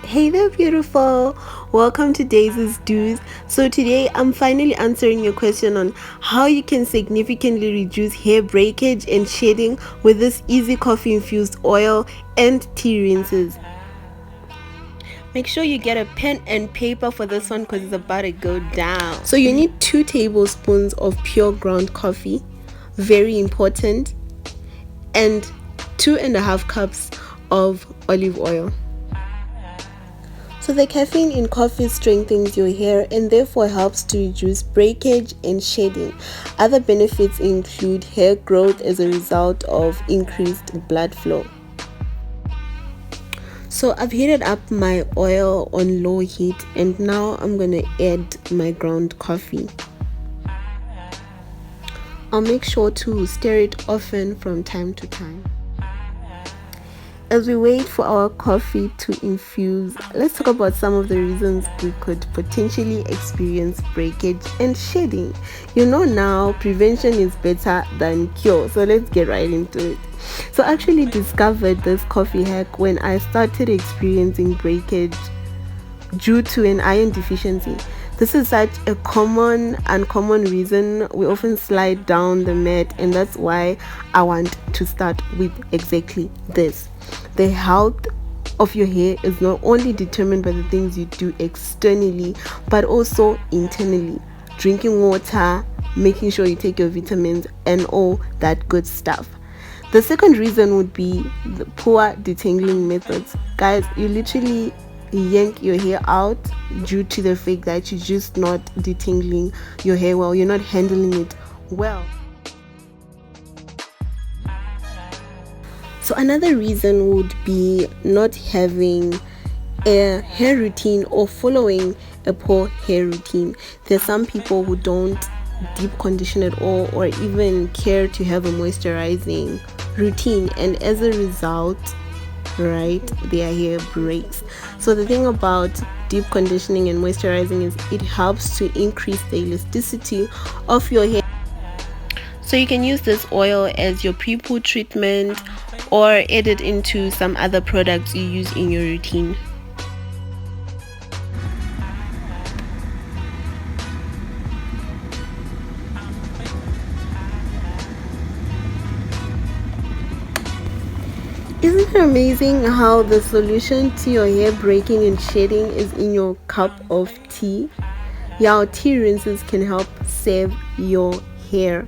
Hey there, beautiful. Welcome to Daisy's Do's. So today I'm finally answering your question on how you can significantly reduce hair breakage and shedding with this easy coffee infused oil and tea rinses. Make sure you get a pen and paper for this one because it's about to go down. So you need 2 tablespoons of pure ground coffee, very important, and 2.5 cups of olive oil. So the caffeine in coffee strengthens your hair and therefore helps to reduce breakage and shedding. Other benefits include hair growth as a result of increased blood flow. So I've heated up my oil on low heat and now I'm going to add my ground coffee. I'll make sure to stir it often from time to time. As we wait for our coffee to infuse, let's talk about some of the reasons we could potentially experience breakage and shedding. You know now, prevention is better than cure, so let's get right into it. So I actually discovered this coffee hack when I started experiencing breakage due to an iron deficiency. This is such a uncommon reason. We often slide down the mat, and that's why I want to start with exactly this. The health of your hair is not only determined by the things you do externally, but also internally. Drinking water, making sure you take your vitamins, and all that good stuff. The second reason would be the poor detangling methods. Guys, you literally yank your hair out due to the fact that you're just not detangling your hair well, you're not handling it well. So another reason would be not having a hair routine or following a poor hair routine. There's some people who don't deep condition at all or even care to have a moisturizing routine, and as a result, right, their hair breaks. So the thing about deep conditioning and moisturizing is it helps to increase the elasticity of your hair. So you can use this oil as your pre-poo treatment or add it into some other products you use in your routine. Isn't it amazing how the solution to your hair breaking and shedding is in your cup of tea? Yeah, tea rinses can help save your hair.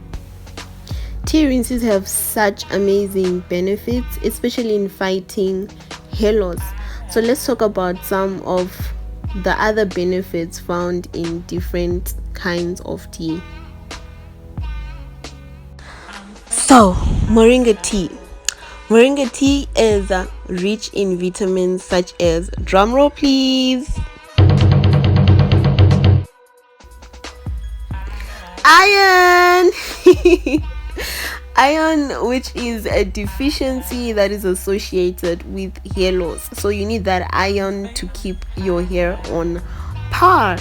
Tea rinses have such amazing benefits, especially in fighting hair loss. So let's talk about some of the other benefits found in different kinds of tea. So, Moringa Tea. Moringa tea is rich in vitamins such as, drumroll please, iron. Iron, which is a deficiency that is associated with hair loss. So you need that iron to keep your hair on par.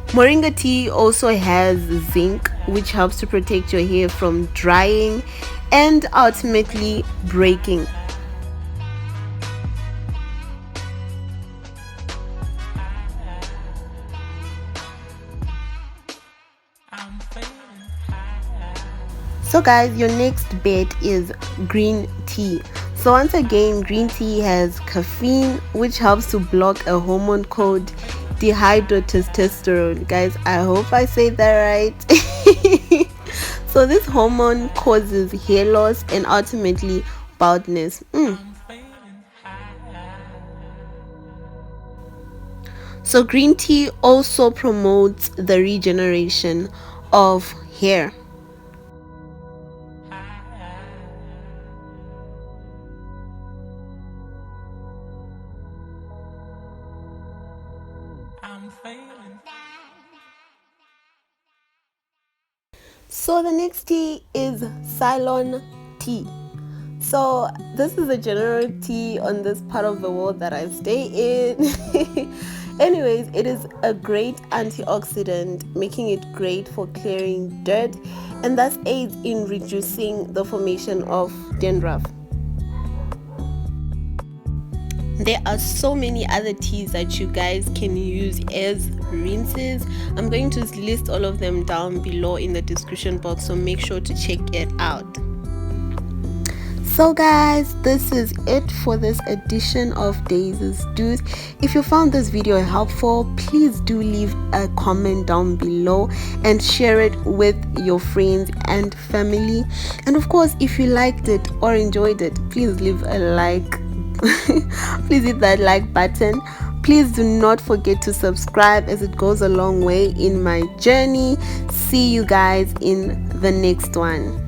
Moringa tea also has zinc, which helps to protect your hair from drying and ultimately breaking. So guys, your next bet is green tea. So once again, green tea has caffeine, which helps to block a hormone called dihydrotestosterone. Guys, I hope I say that right. So this hormone causes hair loss and ultimately baldness. So green tea also promotes the regeneration of hair. So the next tea is Ceylon tea. So this is a general tea on this part of the world that I stay in. Anyways, it is a great antioxidant, making it great for clearing dirt and thus aids in reducing the formation of dandruff. There are so many other teas that you guys can use as rinses. I'm going to list all of them down below in the description box, so make sure to check it out. So guys, this is it for this edition of Daisy's Do's. If you found this video helpful, please do leave a comment down below and share it with your friends and family. And of course, if you liked it or enjoyed it, please leave a like. Please hit that like button. Please do not forget to subscribe, as it goes a long way in my journey. See you guys in the next one.